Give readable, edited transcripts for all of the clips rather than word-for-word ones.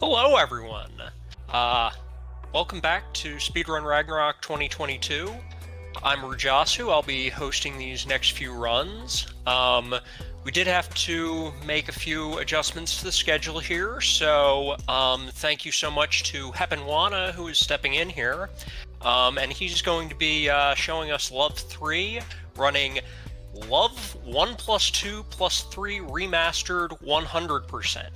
Hello, everyone. Welcome back to Speedrun Ragnarok 2022. I'm Rujasu. I'll be hosting these next few runs. We did have to make a few adjustments to the schedule here, so thank you so much to Heponwana, who is stepping in here. And he's going to be showing us Love+3, running Love+1+2+3 remastered 100%.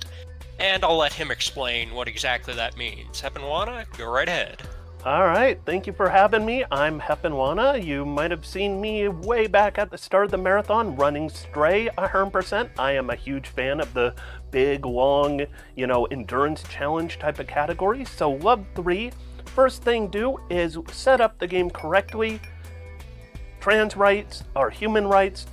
And I'll let him explain what exactly that means. Heponwana, go right ahead. All right, thank you for having me. I'm Heponwana. You might have seen me way back at the start of the marathon running Stray 100%. I am a huge fan of the big, long, endurance challenge type of category. So Love+3, first thing do is set up the game correctly. Trans rights are human rights.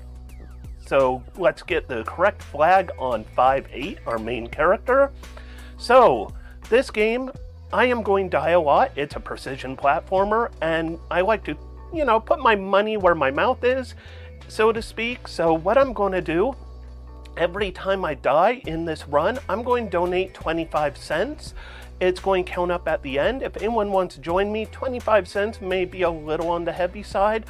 So let's get the correct flag on 5-8, our main character. So this game, I am going to die a lot. It's a precision platformer, and I like to, put my money where my mouth is, so to speak. So what I'm going to do, every time I die in this run, I'm going to donate 25 cents. It's going to count up at the end. If anyone wants to join me, 25 cents may be a little on the heavy side.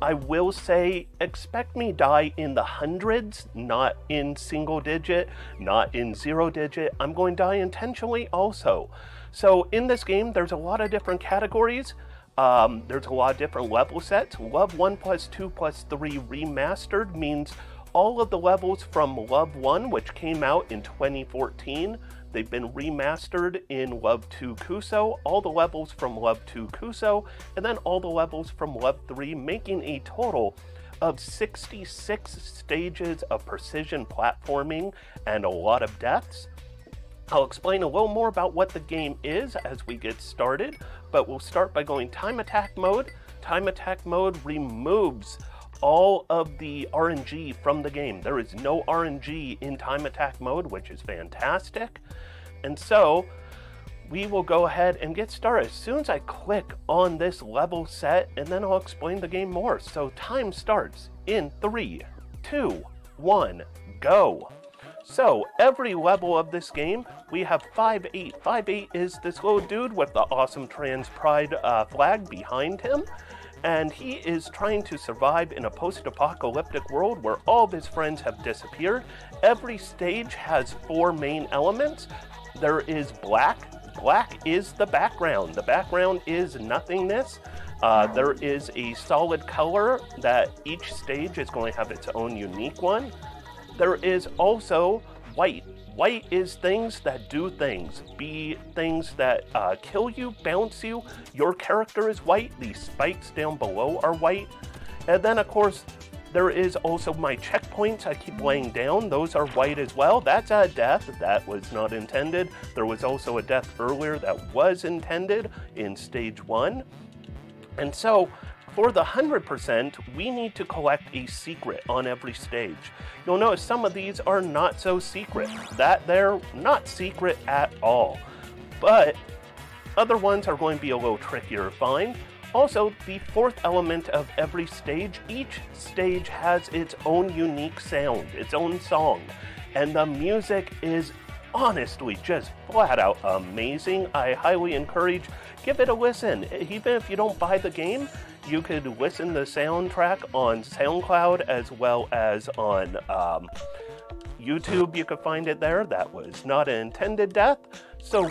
I will say, expect me die in the hundreds, not in single digit, not in 0 digit. I'm going to die intentionally also. So in this game, there's a lot of different categories. There's a lot of different level sets. Love+1+2+3 remastered means all of the levels from Love+1, which came out in 2014, they've been remastered in Love+2 Kuso, all the levels from Love+2 Kuso, and then all the levels from Love+3, making a total of 66 stages of precision platforming and a lot of deaths. I'll explain a little more about what the game is as we get started, but we'll start by going time attack mode. Time attack mode removes all of the RNG from the game. There is no RNG in time attack mode, which is fantastic. And so we will go ahead and get started as soon as I click on this level set, and then I'll explain the game more. So time starts in 3, 2, 1, go. So every level of this game, we have 5-8. 5-8 is this little dude with the awesome trans pride flag behind him. And he is trying to survive in a post-apocalyptic world where all of his friends have disappeared. Every stage has 4 main elements. There is black. Black is the background. The background is nothingness. There is a solid color that each stage is going to have its own unique one. There is also white. White is things that do things, be things that kill you, bounce you. Your character is white, the spikes down below are white. And then of course, there is also my checkpoints I keep laying down, those are white as well. That's a death, that was not intended. There was also a death earlier that was intended in stage 1. And so, for the 100%, we need to collect a secret on every stage. You'll notice some of these are not so secret. That they're not secret at all. But other ones are going to be a little trickier to find. Also, the 4th element of every stage, each stage has its own unique sound, its own song. And the music is honestly just flat out amazing. I highly encourage, give it a listen. Even if you don't buy the game, you could listen to the soundtrack on SoundCloud as well as on YouTube. You could find it there. That was not an intended death. So,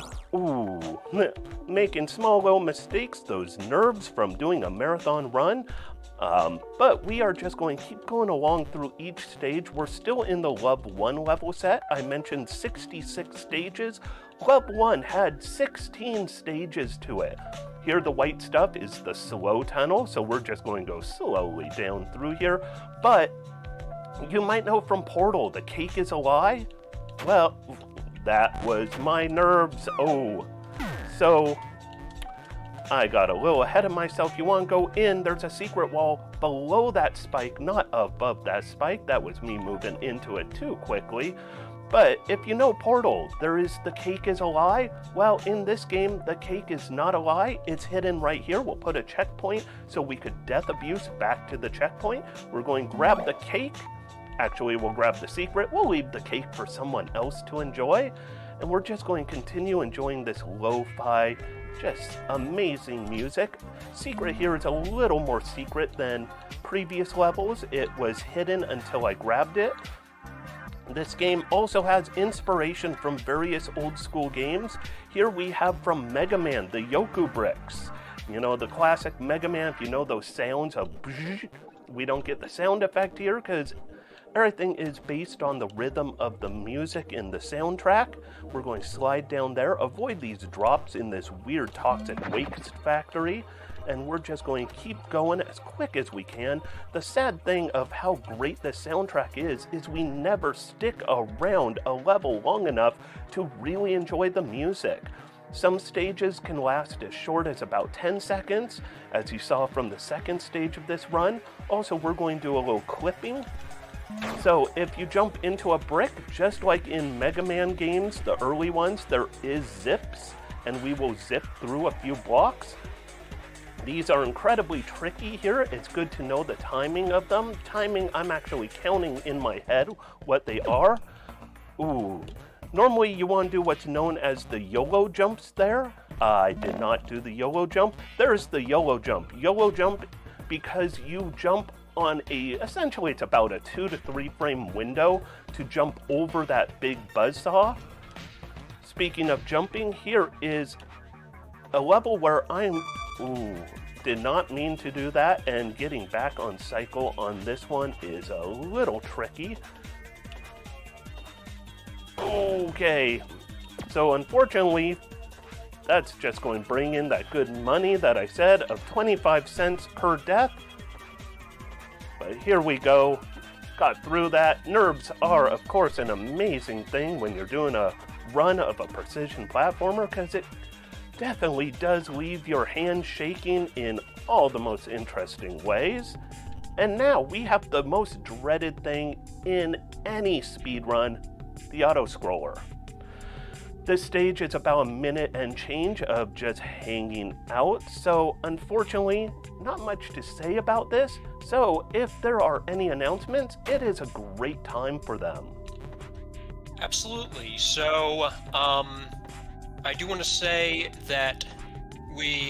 making small little mistakes, those nerves from doing a marathon run. But we are just going to keep going along through each stage. We're still in the Love+1 level set. I mentioned 66 stages. Love+1 had 16 stages to it. Here the white stuff is the slow tunnel, so we're just going to go slowly down through here. But you might know from Portal, the cake is a lie. Well, that was my nerves. Oh, so I got a little ahead of myself. You want to go in, there's a secret wall below that spike, not above that spike. That was me moving into it too quickly. But if you know Portal, there is the cake is a lie. Well, in this game, the cake is not a lie. It's hidden right here. We'll put a checkpoint so we could death abuse back to the checkpoint. We're going to grab the cake. Actually, we'll grab the secret. We'll leave the cake for someone else to enjoy. and we're just going to continue enjoying this lo-fi, just amazing music. Secret here is a little more secret than previous levels. It was hidden until I grabbed it. This game also has inspiration from various old school games. Here we have from Mega Man, the Yoku bricks. You know, the classic Mega Man, if you know those sounds of we don't get the sound effect here because everything is based on the rhythm of the music in the soundtrack. We're going to slide down there, avoid these drops in this weird toxic waste factory, and we're just going to keep going as quick as we can. The sad thing of how great this soundtrack is we never stick around a level long enough to really enjoy the music. Some stages can last as short as about 10 seconds, as you saw from the second stage of this run. Also, we're going to do a little clipping. So if you jump into a brick, just like in Mega Man games, the early ones, there is zips, and we will zip through a few blocks. These are incredibly tricky here. It's good to know the timing of them. Timing, I'm actually counting in my head what they are. Ooh. Normally you want to do what's known as the YOLO jumps there. I did not do the YOLO jump. There's the YOLO jump. YOLO jump because you jump on essentially it's about a 2 to 3 frame window to jump over that big buzzsaw. Speaking of jumping, here is a level where did not mean to do that, and getting back on cycle on this one is a little tricky. Okay, so unfortunately, that's just going to bring in that good money that I said of 25 cents per death. But here we go, got through that. Nerves are, of course, an amazing thing when you're doing a run of a precision platformer, because it definitely does leave your hand shaking in all the most interesting ways. And now we have the most dreaded thing in any speedrun, the auto-scroller. This stage is about a minute and change of just hanging out, so unfortunately, not much to say about this. So if there are any announcements, it is a great time for them. Absolutely. So, I do want to say that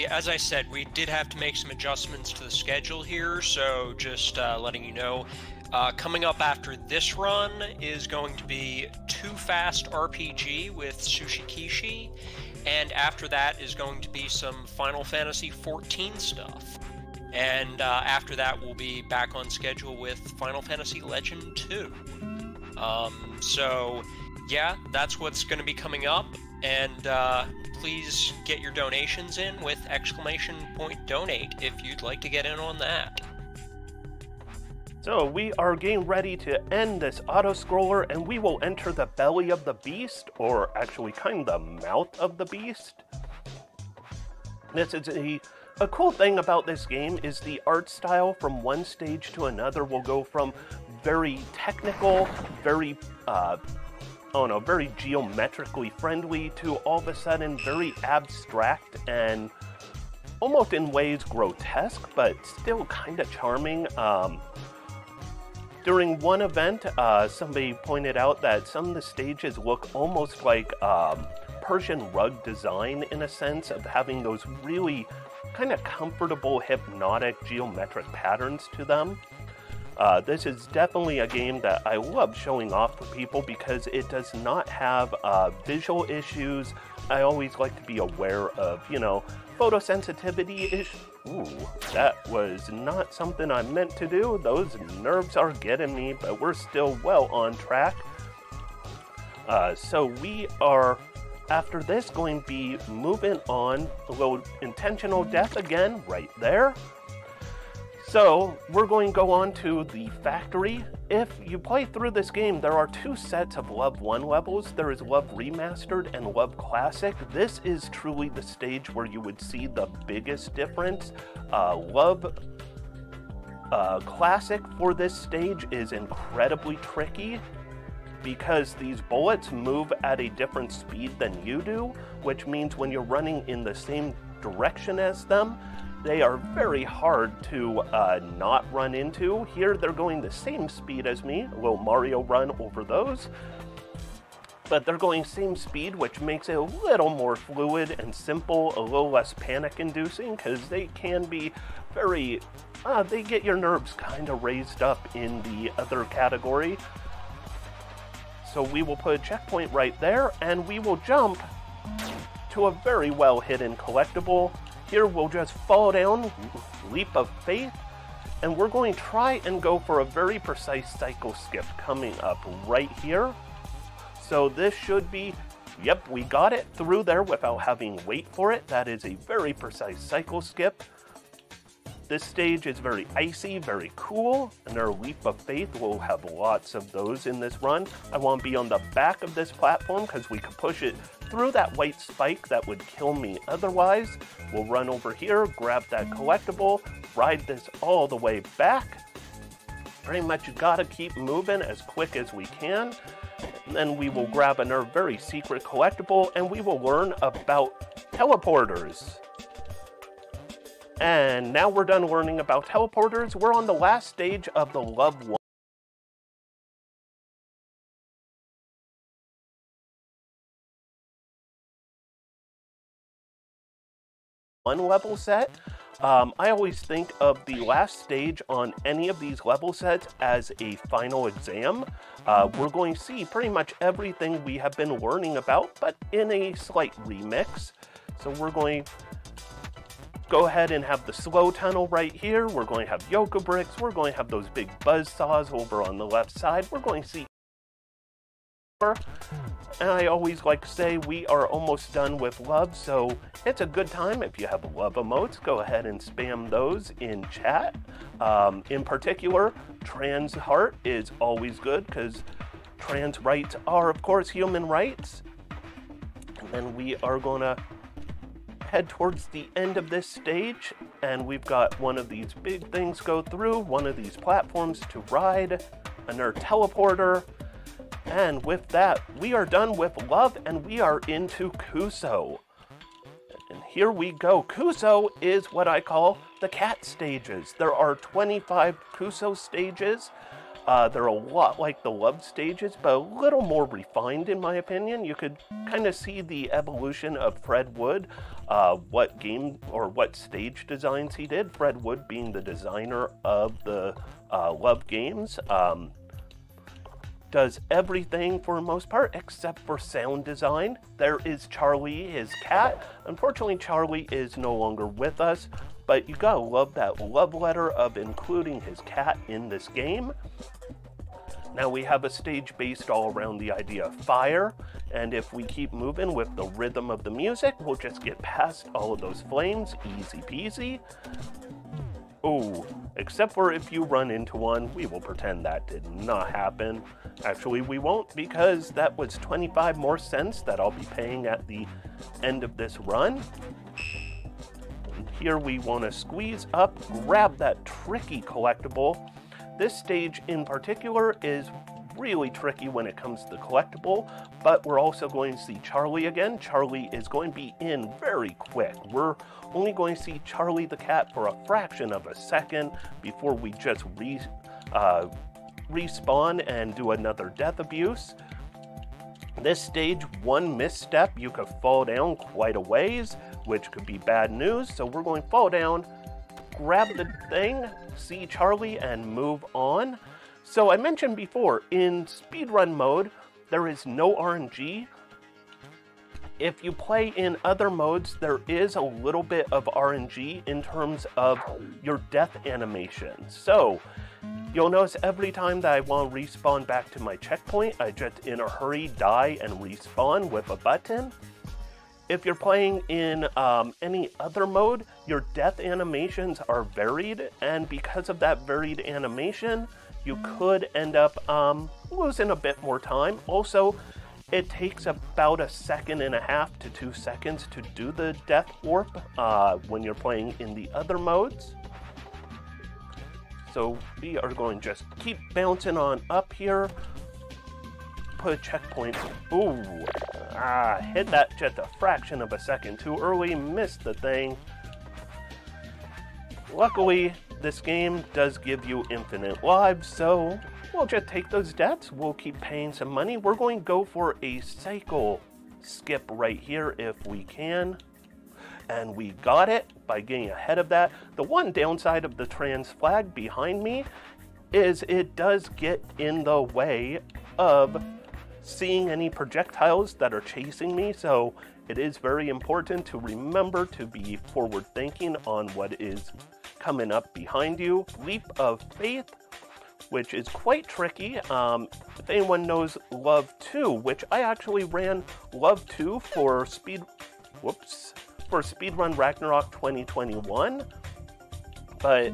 as I said, we did have to make some adjustments to the schedule here, so just letting you know. Coming up after this run is going to be Too Fast RPG with Sushi Kishi, and after that is going to be some Final Fantasy XIV stuff. And after that, we'll be back on schedule with Final Fantasy Legend 2. So, yeah, that's what's going to be coming up, and please get your donations in with !donate if you'd like to get in on that. So we are getting ready to end this auto-scroller, and we will enter the belly of the beast, or actually kind of the mouth of the beast. This is a cool thing about this game is the art style from one stage to another will go from very technical, very very geometrically friendly to all of a sudden very abstract and almost in ways grotesque, but still kind of charming. During one event, somebody pointed out that some of the stages look almost like Persian rug design in a sense of having those really kind of comfortable, hypnotic, geometric patterns to them. This is definitely a game that I love showing off for people because it does not have visual issues. I always like to be aware of, photosensitivity issues. Ooh, that was not something I meant to do. Those nerves are getting me, but we're still well on track. So we are, after this, going to be moving on. A little intentional death again, right there. So we're going to go on to the factory. If you play through this game, there are two sets of Love 1 levels. There is Love Remastered and Love Classic. This is truly the stage where you would see the biggest difference. Love Classic for this stage is incredibly tricky because these bullets move at a different speed than you do, which means when you're running in the same direction as them, they are very hard to not run into. Here they're going the same speed as me, a little Mario run over those. but they're going same speed, which makes it a little more fluid and simple, a little less panic-inducing, because they can be very, they get your nerves kind of raised up in the other category. So we will put a checkpoint right there, and we will jump to a very well-hidden collectible. Here we'll just fall down, leap of faith, and we're going to try and go for a very precise cycle skip coming up right here. So this should be, yep, we got it through there without having to wait for it. That is a very precise cycle skip. This stage is very icy, very cool, and our leap of faith will have lots of those in this run. I want to be on the back of this platform because we can push it through that white spike that would kill me otherwise. We'll run over here, grab that collectible, ride this all the way back. Pretty much gotta keep moving as quick as we can. And then we will grab another very secret collectible, and we will learn about teleporters. And now we're done learning about teleporters. We're on the last stage of the Love+1+2+3 level set. I always think of the last stage on any of these level sets as a final exam. We're going to see pretty much everything we have been learning about, but in a slight remix. So we're going to go ahead and have the slow tunnel right here. We're going to have Yoka bricks. We're going to have those big buzz saws over on the left side. We're going to see. And I always like to say we are almost done with love, so it's a good time. If you have love emotes, go ahead and spam those in chat. In particular, trans heart is always good because trans rights are, of course, human rights. And then we are going to head towards the end of this stage, and we've got one of these big things go through, one of these platforms to ride, another teleporter, and with that, we are done with love, and we are into Kuso. And here we go. Kuso is what I call the cat stages. There are 25 Kuso stages. They're a lot like the love stages, but a little more refined in my opinion. You could kind of see the evolution of Fred Wood, what game or what stage designs he did. Fred Wood being the designer of the love games. Does everything for the most part except for sound design. There is Charlie, his cat. Unfortunately, Charlie is no longer with us, but you gotta love that love letter of including his cat in this game. Now we have a stage based all around the idea of fire, and if we keep moving with the rhythm of the music, we'll just get past all of those flames, easy peasy. Oh, except for if you run into one, we will pretend that did not happen. Actually, we won't, because that was 25 more cents that I'll be paying at the end of this run. And here we want to squeeze up, grab that tricky collectible. This stage in particular is really tricky when it comes to the collectible, but we're also going to see Charlie again. Charlie is going to be in very quick. We're only going to see Charlie the cat for a fraction of a second before we just respawn and do another death abuse. This stage, one misstep, you could fall down quite a ways, which could be bad news. So we're going to fall down, grab the thing, see Charlie, and move on. So I mentioned before, in speedrun mode, there is no RNG. If you play in other modes, there is a little bit of RNG in terms of your death animation. So you'll notice every time that I want to respawn back to my checkpoint, I just in a hurry die and respawn with a button. If you're playing in any other mode, your death animations are varied, and because of that varied animation, you could end up losing a bit more time. Also, it takes about 1.5 seconds to 2 seconds to do the death warp when you're playing in the other modes. So we are going to just keep bouncing on up here. Put a checkpoint. Ooh, hit that just a fraction of a second too early, missed the thing. Luckily, this game does give you infinite lives, so we'll just take those debts. We'll keep paying some money. We're going to go for a cycle skip right here if we can. And we got it by getting ahead of that. The one downside of the trans flag behind me is it does get in the way of seeing any projectiles that are chasing me. So it is very important to remember to be forward thinking on what is coming up behind you. Leap of Faith, which is quite tricky. If anyone knows Love 2, which I actually ran Love 2 for Speedrun Ragnarok 2021, but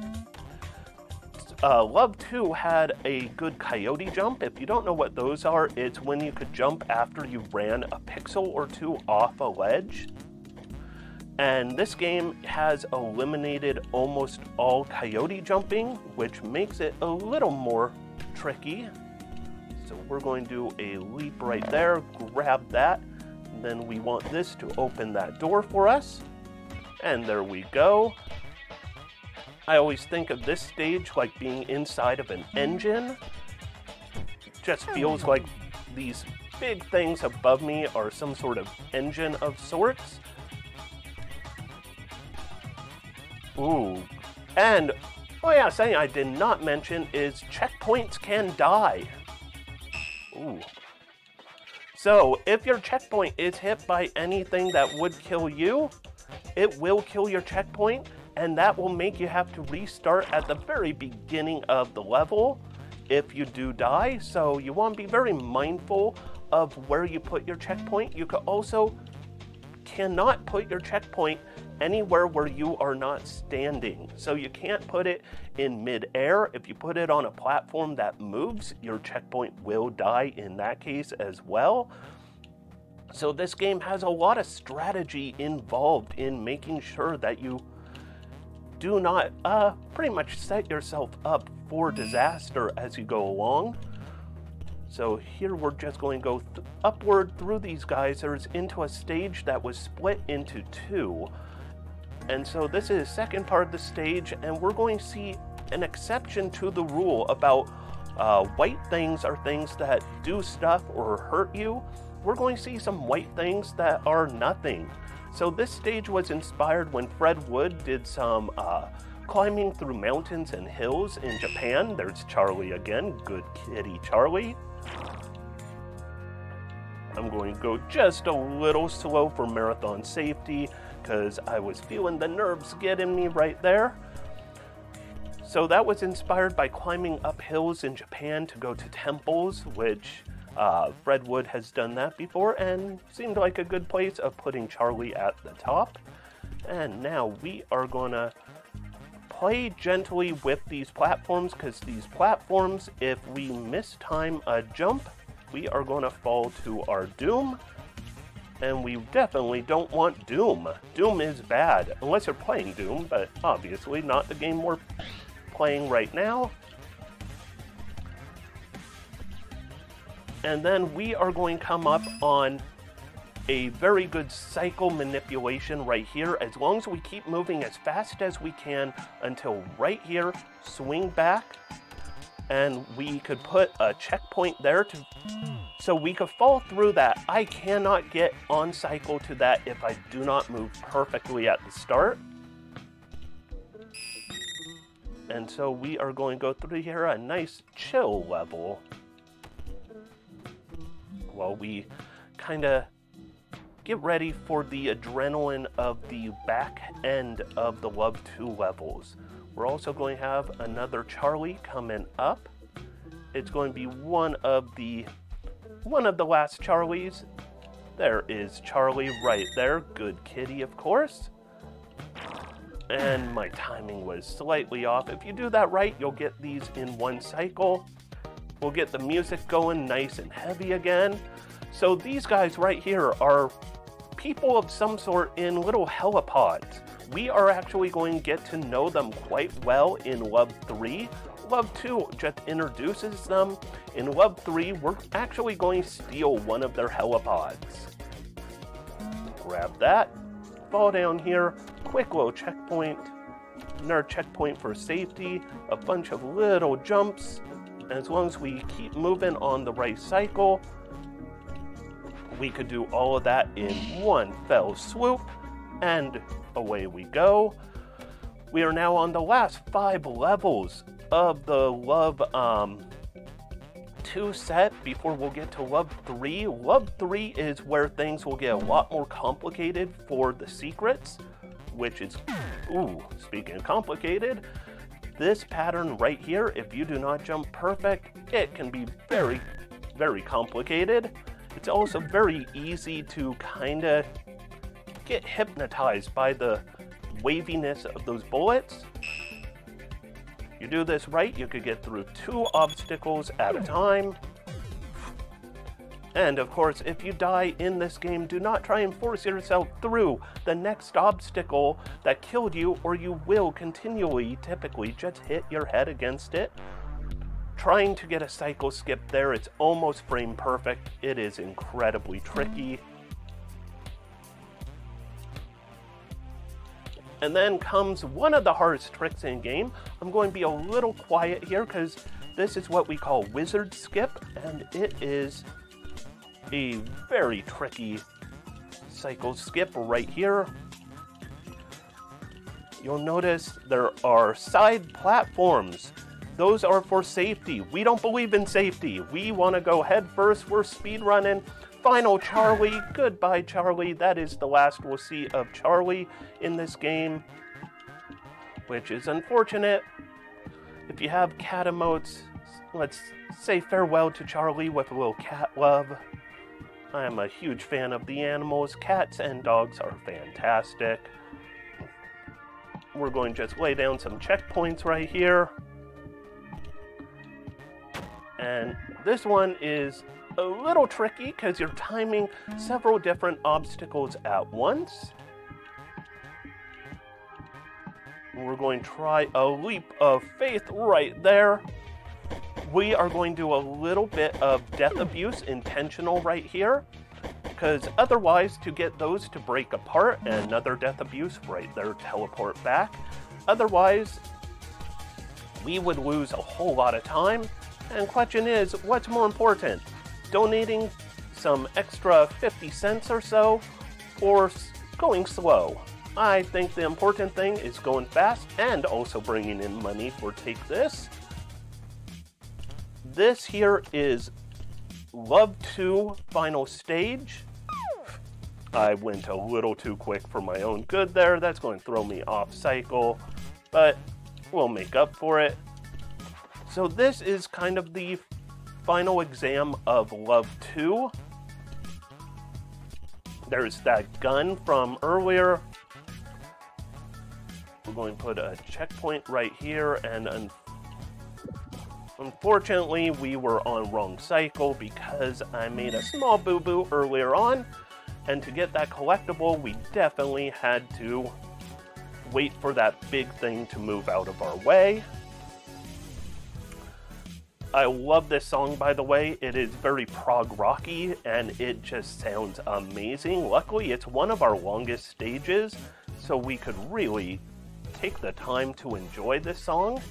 Love 2 had a good coyote jump. If you don't know what those are, it's when you could jump after you ran a pixel or two off a ledge. And this game has eliminated almost all coyote jumping, which makes it a little more tricky. So we're going to do a leap right there, grab that, and then we want this to open that door for us. And there we go. I always think of this stage like being inside of an engine. It just feels like these big things above me are some sort of engine of sorts. Ooh, and oh yeah, something I did not mention is checkpoints can die. Ooh. So if your checkpoint is hit by anything that would kill you, it will kill your checkpoint, and that will make you have to restart at the very beginning of the level if you do die. So you want to be very mindful of where you put your checkpoint. You could also cannot put your checkpoint anywhere where you are not standing. So you can't put it in mid-air. If you put it on a platform that moves, your checkpoint will die in that case as well. So this game has a lot of strategy involved in making sure that you do not pretty much set yourself up for disaster as you go along. So here we're just going to go upward through these geysers into a stage that was split into two. And so this is the second part of the stage, and we're going to see an exception to the rule about white things are things that do stuff or hurt you. We're going to see some white things that are nothing. So this stage was inspired when Fred Wood did some climbing through mountains and hills in Japan. There's Charlie again, good kitty Charlie. I'm going to go just a little slow for marathon safety because I was feeling the nerves getting me right there. So that was inspired by climbing up hills in Japan to go to temples, which Fred Wood has done that before and seemed like a good place of putting Charlie at the top. And now we are going to play gently with these platforms, because these platforms, if we mistime a jump, we are going to fall to our doom. And we definitely don't want Doom. Doom is bad, unless you're playing Doom, but obviously not the game we're playing right now. And then we are going to come up on a very good cycle manipulation right here. As long as we keep moving as fast as we can until right here, swing back, and we could put a checkpoint there so we could fall through that. I cannot get on cycle to that if I do not move perfectly at the start. And so we are going to go through here a nice chill level while we kind of get ready for the adrenaline of the back end of the Love 2 levels. We're also going to have another Charlie coming up. It's going to be one of the last Charlies. There is Charlie right there. Good kitty, of course. And my timing was slightly off. If you do that right, you'll get these in one cycle. We'll get the music going nice and heavy again. So these guys right here are people of some sort in little helipods. We are actually going to get to know them quite well in Love 3. Love 2 just introduces them. In Love 3, we're actually going to steal one of their helipods. Grab that, fall down here, quick little checkpoint, another checkpoint for safety, a bunch of little jumps, As long as we keep moving on the right cycle, we could do all of that in one fell swoop, and away we go. We are now on the last 5 levels of the Love 2 set before we'll get to Love 3. Love 3 is where things will get a lot more complicated for the secrets, which is, ooh, speaking of complicated, this pattern right here, if you do not jump perfect, it can be very, very complicated. It's also very easy to kind of get hypnotized by the waviness of those bullets. You do this right, you could get through 2 obstacles at a time. And of course, if you die in this game, do not try and force yourself through the next obstacle that killed you, or you will continually, typically, just hit your head against it. Trying to get a cycle skip there, it's almost frame perfect. It is incredibly tricky. And then comes one of the hardest tricks in the game. I'm going to be a little quiet here because this is what we call wizard skip, and it is a very tricky cycle skip right here. You'll notice there are side platforms. Those are for safety. We don't believe in safety. We want to go head first. We're speedrunning. Final Charlie. Goodbye, Charlie. That is the last we'll see of Charlie in this game, which is unfortunate. If you have cat emotes, let's say farewell to Charlie with a little cat love. I am a huge fan of the animals. Cats and dogs are fantastic. We're going to just lay down some checkpoints right here. And this one is a little tricky because you're timing several different obstacles at once. We're going to try a leap of faith right there. We are going to do a little bit of death abuse intentional right here, because otherwise to get those to break apart, and another death abuse right there, teleport back. Otherwise, we would lose a whole lot of time. And question is, what's more important? Donating some extra 50 cents or so, or going slow? I think the important thing is going fast and also bringing in money for Take This. This here is Love 2 final stage. I went a little too quick for my own good there. That's going to throw me off cycle, but we'll make up for it. So this is kind of the final exam of Love 2. There's that gun from earlier. We're going to put a checkpoint right here, and unfortunately we were on wrong cycle because I made a small boo-boo earlier on, and to get that collectible we definitely had to wait for that big thing to move out of our way. I love this song, by the way. It is very prog rocky and it just sounds amazing. Luckily, it's one of our longest stages, so we could really take the time to enjoy this song.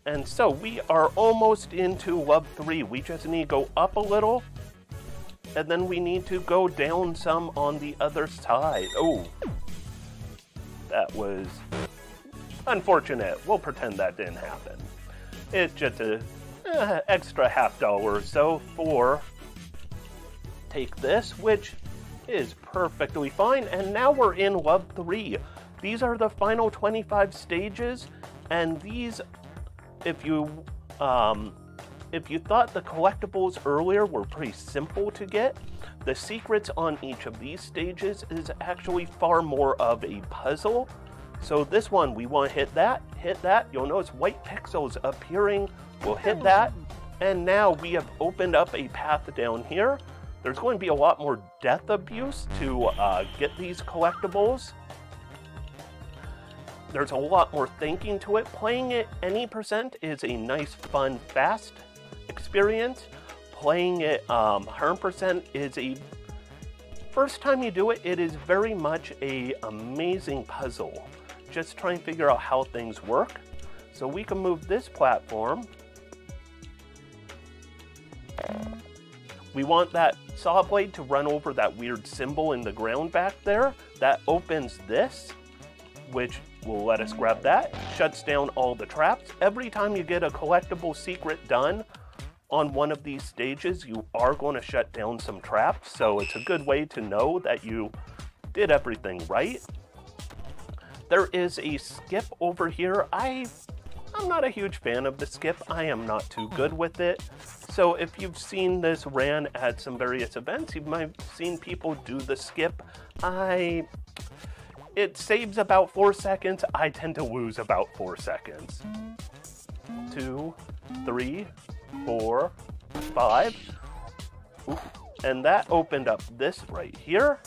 And so we are almost into Love 3. We just need to go up a little, and then we need to go down some on the other side. Oh, that was unfortunate. We'll pretend that didn't happen. It's just an extra $50 or so for Take This, which is perfectly fine. And now we're in Love 3. These are the final 25 stages, and these, if you thought the collectibles earlier were pretty simple to get, the secrets on each of these stages is actually far more of a puzzle. So this one, we want to hit that. You'll notice white pixels appearing. We'll hit that. And now we have opened up a path down here. There's going to be a lot more death abuse to get these collectibles. There's a lot more thinking to it. Playing it any percent is a nice, fun, fast experience. Playing it 100% is a... First time you do it, it is very much a amazing puzzle. Just try and figure out how things work. So we can move this platform. We want that saw blade to run over that weird symbol in the ground back there. That opens this, which will let us grab that. Shuts down all the traps. Every time you get a collectible secret done on one of these stages, you are going to shut down some traps. So it's a good way to know that you did everything right. There is a skip over here. I'm not a huge fan of the skip. I am not too good with it. So if you've seen this ran at some various events, you might have seen people do the skip. It saves about 4 seconds. I tend to lose about 4 seconds. 2, 3, 4, 5. Ooh. And that opened up this right here.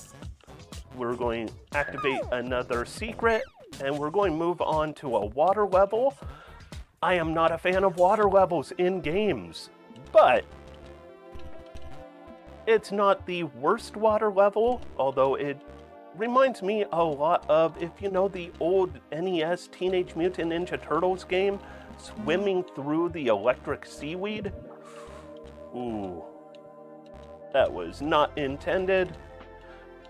We're going to activate another secret, and we're going to move on to a water level. I am not a fan of water levels in games, but it's not the worst water level, although it reminds me a lot of, if you know the old NES Teenage Mutant Ninja Turtles game, swimming through the electric seaweed. Ooh, that was not intended.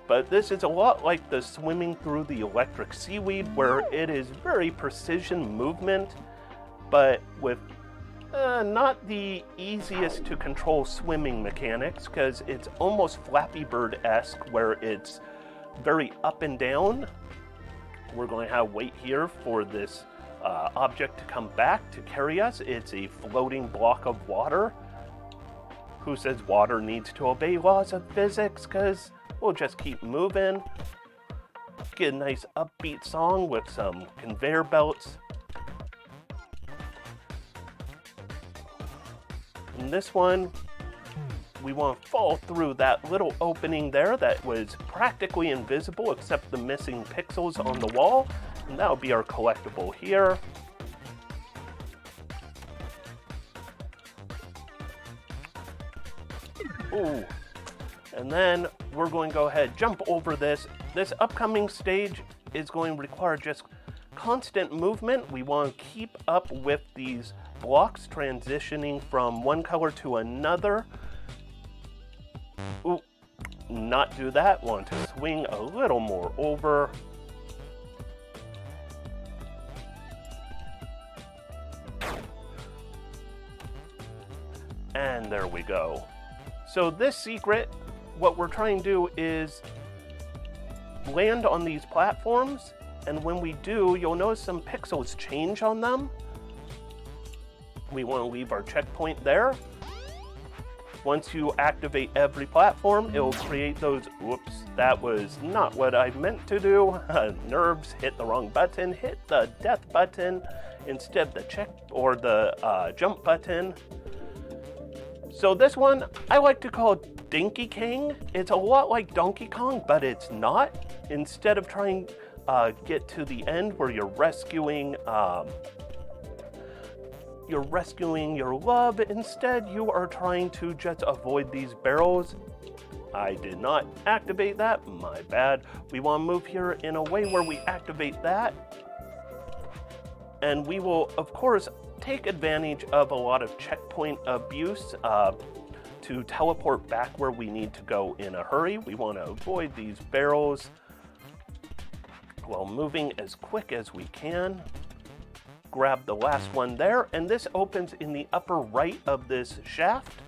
But this is a lot like the swimming through the electric seaweed, where it is very precision movement, but with not the easiest to control swimming mechanics, because it's almost Flappy Bird-esque, where it's very up and down. We're going to have wait here for this object to come back to carry us. It's a floating block of water. Who says water needs to obey laws of physics? Because we'll just keep moving. Get a nice upbeat song with some conveyor belts. In this one, we want to fall through that little opening there that was practically invisible except the missing pixels on the wall. And that'll be our collectible here. Ooh. And then we're going to go ahead, jump over this. This upcoming stage is going to require just constant movement. We want to keep up with these blocks transitioning from one color to another. Ooh, not do that. Want to swing a little more over. And there we go. So this secret, what we're trying to do is land on these platforms, and when we do, you'll notice some pixels change on them. We want to leave our checkpoint there. Once you activate every platform, it will create those, whoops, that was not what I meant to do. Nerves, hit the wrong button, hit the death button instead of the check or the jump button. So this one, I like to call Dinky King. It's a lot like Donkey Kong, but it's not. Instead of trying get to the end where you're rescuing your love, instead you are trying to just avoid these barrels. I did not activate that, my bad. We want to move here in a way where we activate that. And we will, of course, take advantage of a lot of checkpoint abuse to teleport back where we need to go in a hurry. We want to avoid these barrels while moving as quick as we can. Grab the last one there, and this opens in the upper right of this shaft.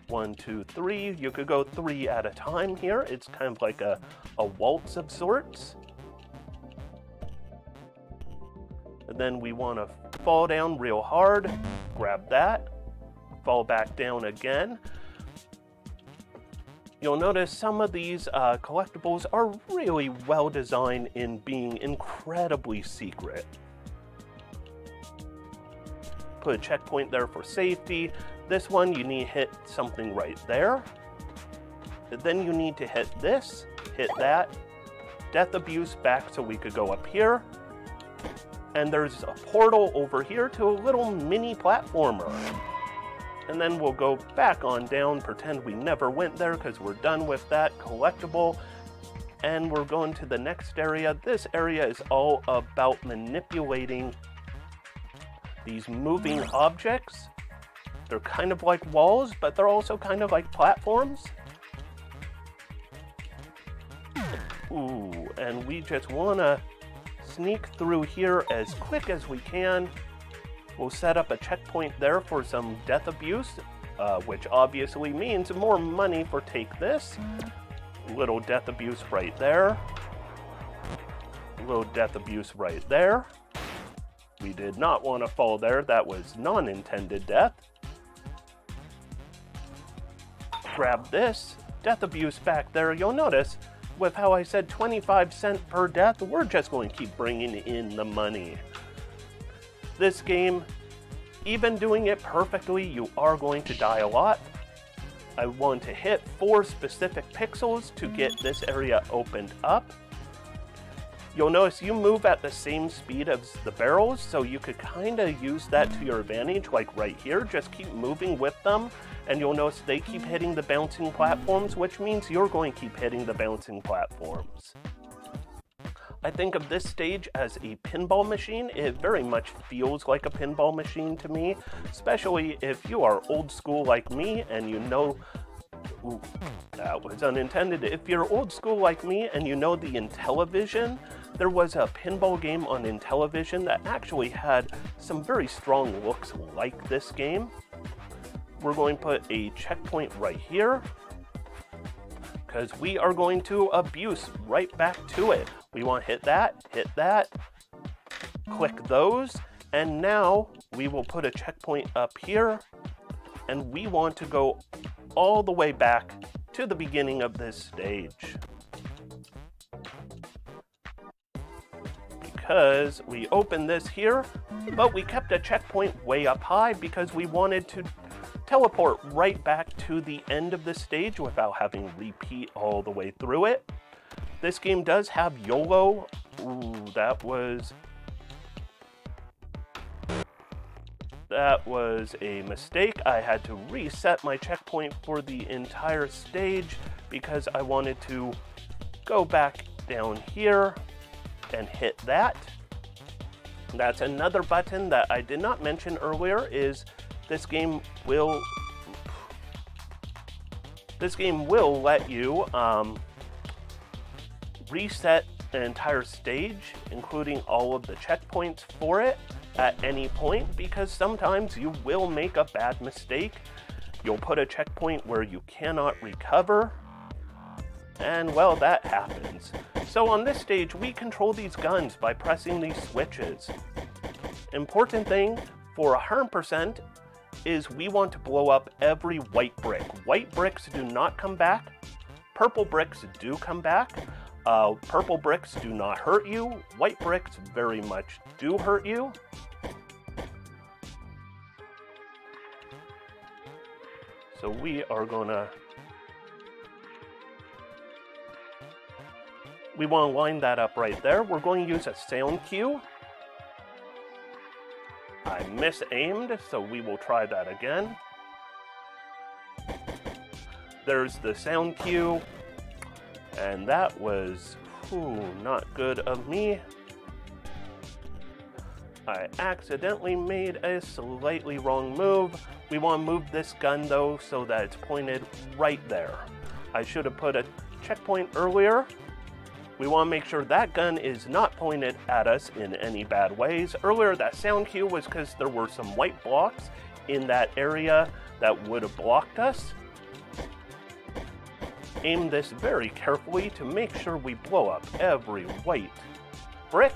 1, 2, 3. You could go 3 at a time here. It's kind of like a waltz of sorts. And then we want to fall down real hard, grab that, fall back down again. You'll notice some of these collectibles are really well designed in being incredibly secret. Put a checkpoint there for safety. This one, you need to hit something right there. And then you need to hit this, hit that, death abuse back so we could go up here. And there's a portal over here to a little mini platformer. And then we'll go back on down, pretend we never went there because we're done with that collectible. And we're going to the next area. This area is all about manipulating these moving objects They're kind of like walls, but they're also kind of like platforms. Ooh, and we just want to sneak through here as quick as we can. We'll set up a checkpoint there for some death abuse, which obviously means more money for Take This. Little death abuse right there. Little death abuse right there. We did not want to fall there. That was non-intended death. Grab this. Death abuse back there. You'll notice with how I said 25 cents per death, we're just going to keep bringing in the money. This game, even doing it perfectly, you are going to die a lot. I want to hit 4 specific pixels to get this area opened up. You'll notice you move at the same speed as the barrels, so you could kind of use that to your advantage, like right here. Just keep moving with them, and you'll notice they keep hitting the bouncing platforms, which means you're going to keep hitting the bouncing platforms. I think of this stage as a pinball machine. It very much feels like a pinball machine to me, especially if you are old school like me and you know... Ooh, that was unintended. If you're old school like me and you know the Intellivision, there was a pinball game on Intellivision that actually had some very strong looks like this game. We're going to put a checkpoint right here because we are going to abuse right back to it. We want to hit that, click those, and now we will put a checkpoint up here, and we want to go all the way back to the beginning of this stage. Because we opened this here, but we kept a checkpoint way up high because we wanted to teleport right back to the end of the stage without having repeat all the way through it. This game does have YOLO. Ooh, that was a mistake. I had to reset my checkpoint for the entire stage because I wanted to go back down here and hit that. That's another button that I did not mention earlier, is this game will let you reset an entire stage, including all of the checkpoints for it at any point, because sometimes you will make a bad mistake. You'll put a checkpoint where you cannot recover, and well, that happens. So on this stage, we control these guns by pressing these switches. Important thing for 100% is we want to blow up every white brick. White bricks do not come back. Purple bricks do come back. Purple bricks do not hurt you. White bricks very much do hurt you. So we are gonna... We want to line that up right there. We're going to use a sound cue. I misaimed, so we will try that again. There's the sound cue. And that was, not good of me. I accidentally made a slightly wrong move. We want to move this gun though so that it's pointed right there. I should have put a checkpoint earlier. We want to make sure that gun is not pointed at us in any bad ways. Earlier that sound cue was because there were some white blocks in that area that would have blocked us. Aim this very carefully to make sure we blow up every white brick.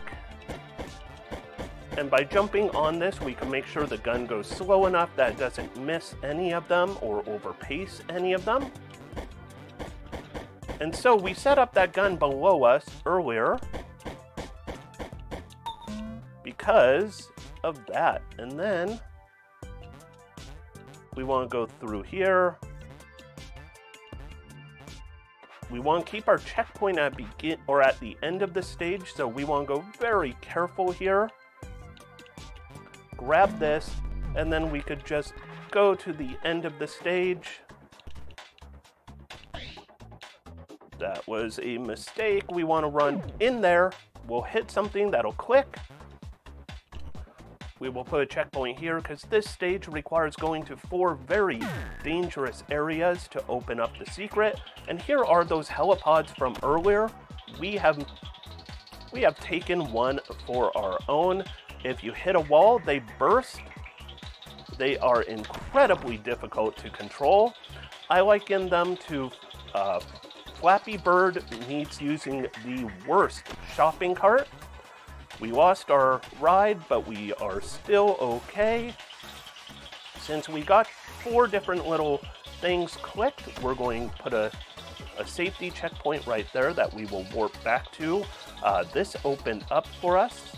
And by jumping on this, we can make sure the gun goes slow enough that it doesn't miss any of them or overpace any of them. And so we set up that gun below us earlier because of that. And then we want to go through here. We want to keep our checkpoint at the end of the stage, so we want to go very careful here. Grab this, and then we could just go to the end of the stage. That was a mistake. We want to run in there. We'll hit something that'll click. We will put a checkpoint here because this stage requires going to 4 very dangerous areas to open up the secret. And here are those helipods from earlier. We have taken one for our own. If you hit a wall, they burst. They are incredibly difficult to control. I liken them to Flappy Bird meets using the worst shopping cart. We lost our ride, but we are still okay. Since we got 4 different little things clicked, we're going to put a safety checkpoint right there that we will warp back to. This opened up for us,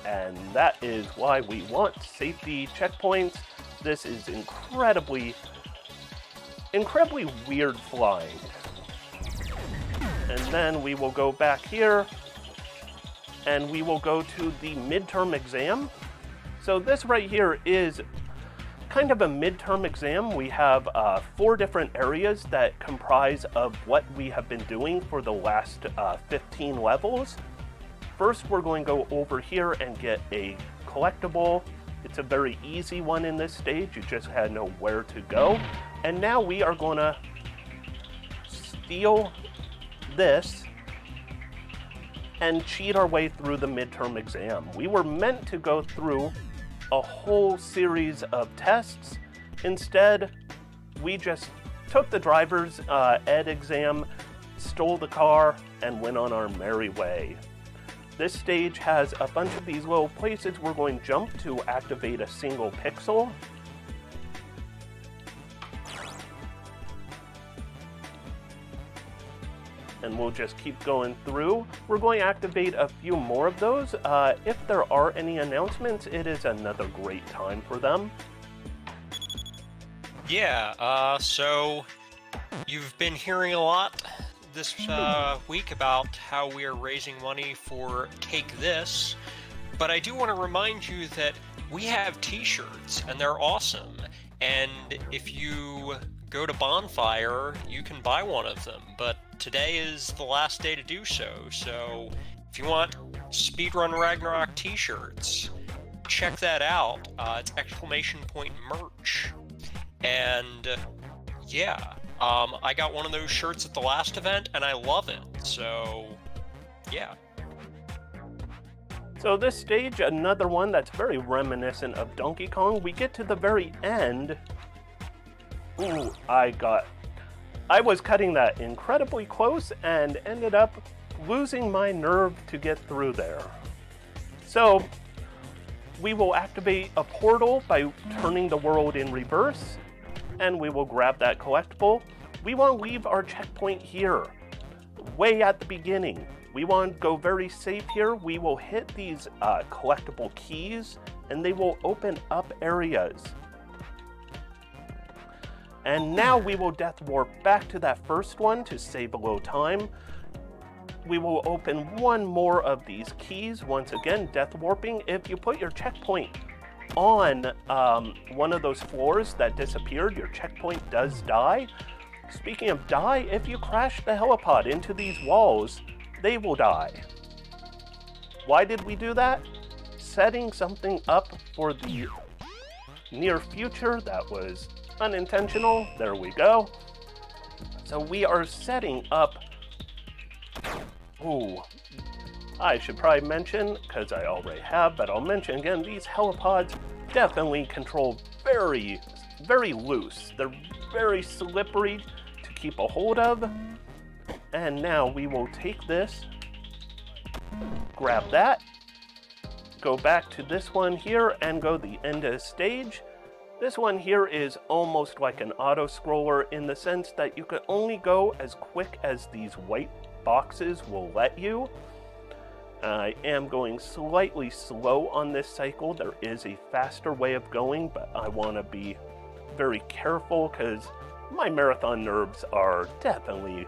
and that is why we want safety checkpoints. This is incredibly weird flying. And then we will go back here, and we will go to the midterm exam. So this right here is kind of a midterm exam. We have 4 different areas that comprise of what we have been doing for the last 15 levels. First, we're going to go over here and get a collectible. It's a very easy one in this stage. You just had to know where to go. And now we are going to steal this and cheat our way through the midterm exam. We were meant to go through a whole series of tests. Instead, we just took the driver's ed exam, stole the car, and went on our merry way. This stage has a bunch of these little places we're going to jump to activate a single pixel. And we'll just keep going through. We're going to activate a few more of those. If there are any announcements, it is another great time for them. Yeah, so you've been hearing a lot this week about how we are raising money for Take This, but I do want to remind you that we have t-shirts, and they're awesome. And if you go to Bonfire, you can buy one of them, but today is the last day to do so. So if you want Speedrun Ragnarok t-shirts, check that out. It's exclamation point merch. And yeah, I got one of those shirts at the last event, and I love it. So yeah. So this stage, another one that's very reminiscent of Donkey Kong. We get to the very end. Ooh, I was cutting that incredibly close and ended up losing my nerve to get through there. So we will activate a portal by turning the world in reverse, and we will grab that collectible. We want to leave our checkpoint here, way at the beginning. We want to go very safe here. We will hit these collectible keys, and they will open up areas. And now we will death warp back to that first one to save a little time. We will open one more of these keys. Once again, death warping. If you put your checkpoint on one of those floors that disappeared, your checkpoint does die. Speaking of die, if you crash the helipod into these walls, they will die. Why did we do that? Setting something up for the near future. That was unintentional. There we go. So we are setting up. Ooh, I should probably mention, because I already have, but I'll mention again, these helipods definitely control very, very loose. They're very slippery to keep a hold of. And now we will take this, grab that, go back to this one here, and go the end of the stage. This one here is almost like an auto-scroller in the sense that you can only go as quick as these white boxes will let you. I am going slightly slow on this cycle. There is a faster way of going, but I want to be very careful because my marathon nerves are definitely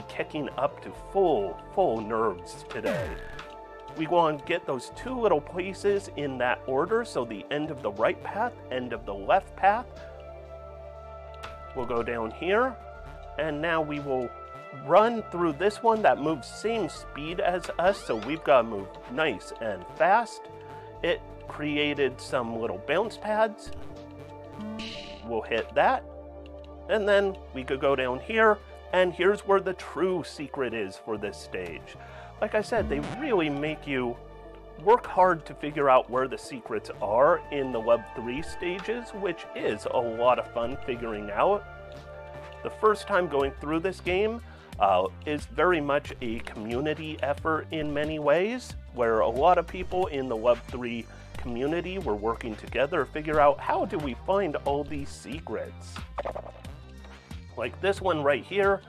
kicking up to full nerves today. We want to get those 2 little places in that order, so the end of the right path, end of the left path. We'll go down here, and now we will run through this one that moves same speed as us, so we've got to move nice and fast. It created some little bounce pads. We'll hit that. And then we could go down here, and here's where the true secret is for this stage. Like I said, they really make you work hard to figure out where the secrets are in the Love 3 stages, which is a lot of fun figuring out. The first time going through this game is very much a community effort in many ways, where a lot of people in the Love 3 community were working together to figure out how do we find all these secrets. Like this one right here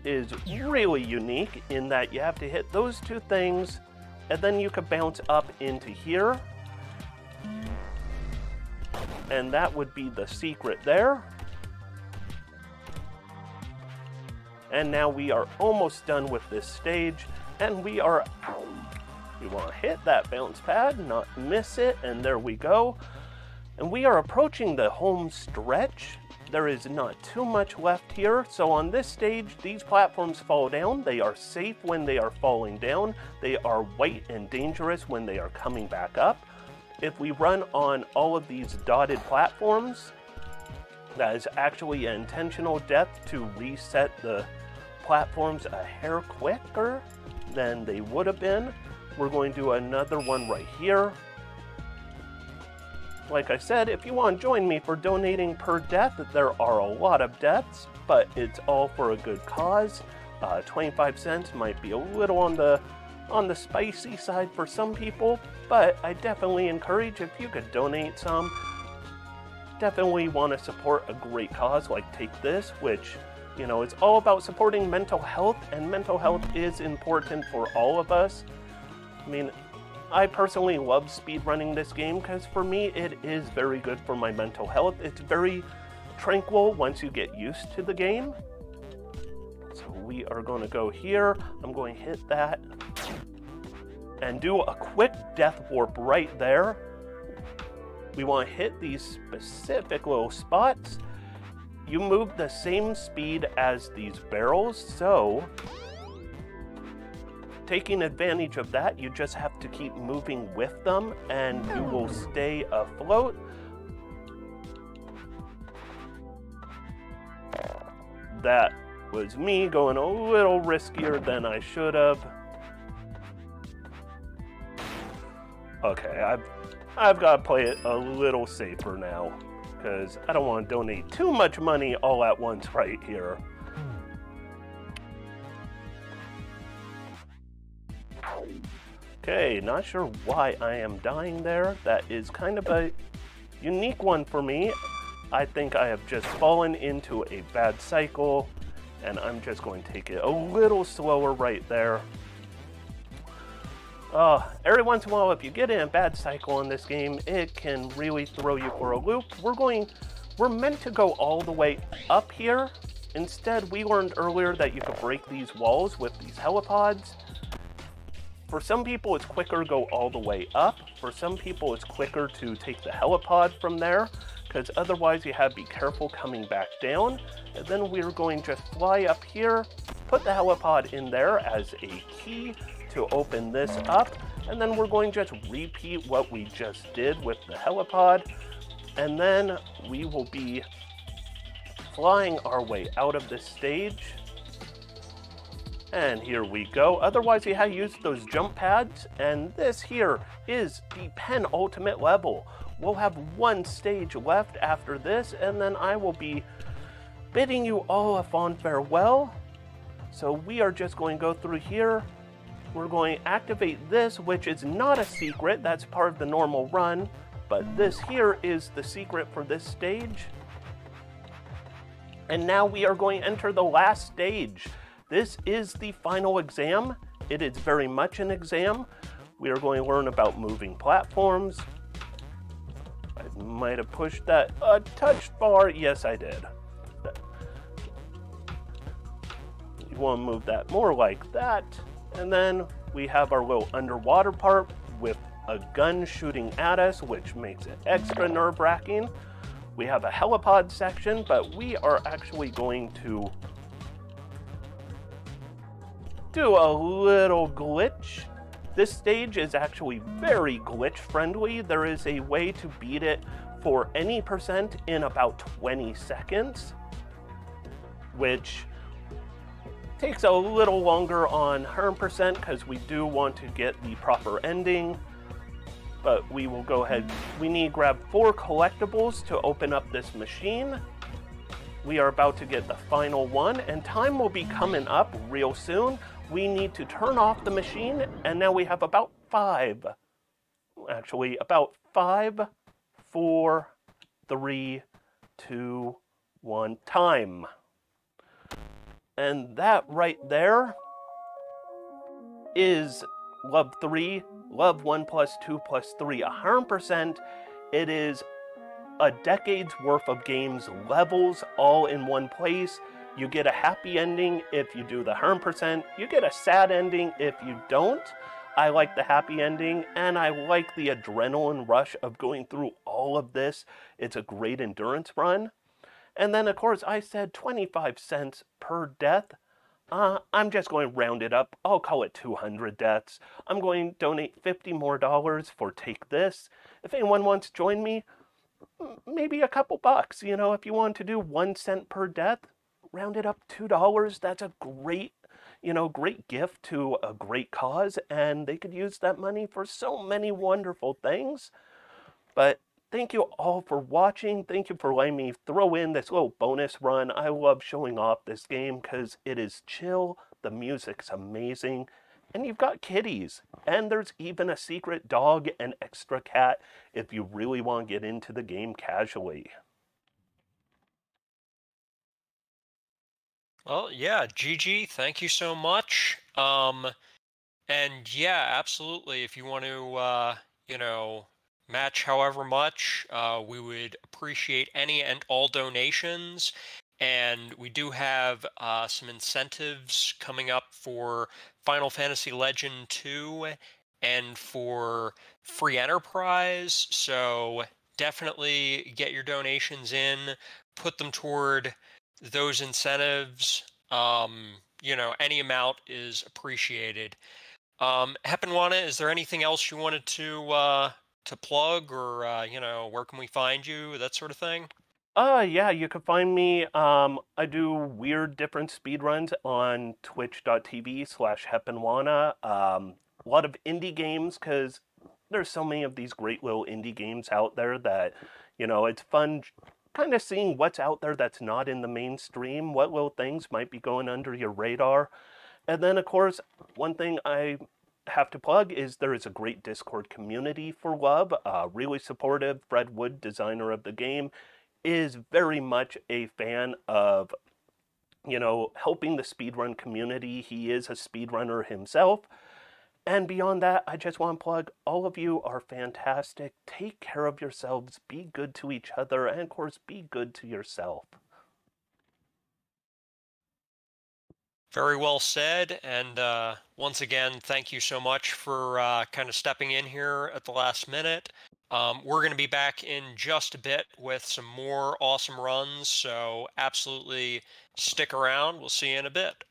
is really unique in that you have to hit those two things, and then you could bounce up into here, and that would be the secret there. And now we are almost done with this stage, and we want to hit that bounce pad, not miss it, and there we go. And we are approaching the home stretch. There is not too much left here. So on this stage, these platforms fall down. They are safe when they are falling down. They are white and dangerous when they are coming back up. If we run on all of these dotted platforms, that is actually an intentional death to reset the platforms a hair quicker than they would have been. We're going to do another one right here. Like I said, if you want to join me for donating per death, there are a lot of deaths, but it's all for a good cause. 25 cents might be a little on the spicy side for some people, but I definitely encourage if you could donate some. Definitely want to support a great cause like Take This, which, you know, it's all about supporting mental health, and mental health is important for all of us. I mean, I personally love speedrunning this game because for me it is very good for my mental health. It's very tranquil once you get used to the game. So we are going to go here. I'm going to hit that and do a quick death warp right there. We want to hit these specific little spots. You move the same speed as these barrels, so taking advantage of that, you just have to keep moving with them and you will stay afloat. That was me going a little riskier than I should have. Okay, I've got to play it a little safer now because I don't want to donate too much money all at once right here. Okay, not sure why I am dying there. That is kind of a unique one for me. I think I have just fallen into a bad cycle, and I'm just going to take it a little slower right there. Every once in a while, if you get in a bad cycle in this game, it can really throw you for a loop. We're meant to go all the way up here. Instead, we learned earlier that you could break these walls with these helipods. For some people, it's quicker to go all the way up. For some people, it's quicker to take the helipod from there, because otherwise you have to be careful coming back down. And then we're going to fly up here, put the helipod in there as a key to open this up, and then we're going to just repeat what we just did with the helipod, and then we will be flying our way out of this stage. And here we go. Otherwise, you have to use those jump pads, and this here is the penultimate level. We'll have one stage left after this, and then I will be bidding you all a fond farewell. So we are just going to go through here. We're going to activate this, which is not a secret. That's part of the normal run, but this here is the secret for this stage. And now we are going to enter the last stage. This is the final exam. It is very much an exam. We are going to learn about moving platforms. I might have pushed that a touch far. Yes, I did. You want to move that more like that. And then we have our little underwater part with a gun shooting at us, which makes it extra nerve-wracking. We have a helipod section, but we are actually going to do a little glitch This stage is actually very glitch friendly. There is a way to beat it for any percent in about 20 seconds, which takes a little longer on her percent because we do want to get the proper ending. But we will go ahead. We need to grab 4 collectibles to open up this machine. We are about to get the final one, and time will be coming up real soon. We need to turn off the machine, and now we have about 5. Actually, about 5, 4, 3, 2, 1, time. And that right there is Love 3, Love+1+2+3, 100%. It is a decade's worth of games, levels, all in one place. You get a happy ending if you do the 100%. You get a sad ending if you don't. I like the happy ending, and I like the adrenaline rush of going through all of this. It's a great endurance run. And then, of course, I said 25 cents per death. I'm just going to round it up. I'll call it 200 deaths. I'm going to donate $50 more for Take This. If anyone wants to join me, maybe a couple bucks. You know, if you want to do 1 cent per death, round it up $2. That's a great, great gift to a great cause, and they could use that money for so many wonderful things. But thank you all for watching. Thank you for letting me throw in this little bonus run. I love showing off this game because it is chill, the music's amazing, and you've got kitties. And there's even a secret dog and extra cat if you really want to get into the game casually. Well, yeah, GG, thank you so much. And yeah, absolutely. If you want to, match however much, we would appreciate any and all donations. And we do have some incentives coming up for Final Fantasy Legend 2 and for Free Enterprise. So definitely get your donations in, put them toward those incentives. Any amount is appreciated. Heponwana, is there anything else you wanted to plug, or where can we find you, that sort of thing? Yeah, you can find me. I do weird different speedruns on twitch.tv/Heponwana. A lot of indie games, because there's so many of these great little indie games out there that, it's fun kind of seeing what's out there that's not in the mainstream, what little things might be going under your radar. And then, of course, one thing I have to plug is there is a great Discord community for Love. Really supportive. Fred Wood, designer of the game, is very much a fan of, helping the speedrun community. He is a speedrunner himself. And beyond that, I just want to plug, all of you are fantastic. Take care of yourselves, be good to each other, and of course, be good to yourself. Very well said. And once again, thank you so much for kind of stepping in here at the last minute. We're going to be back in just a bit with some more awesome runs, so absolutely stick around. We'll see you in a bit.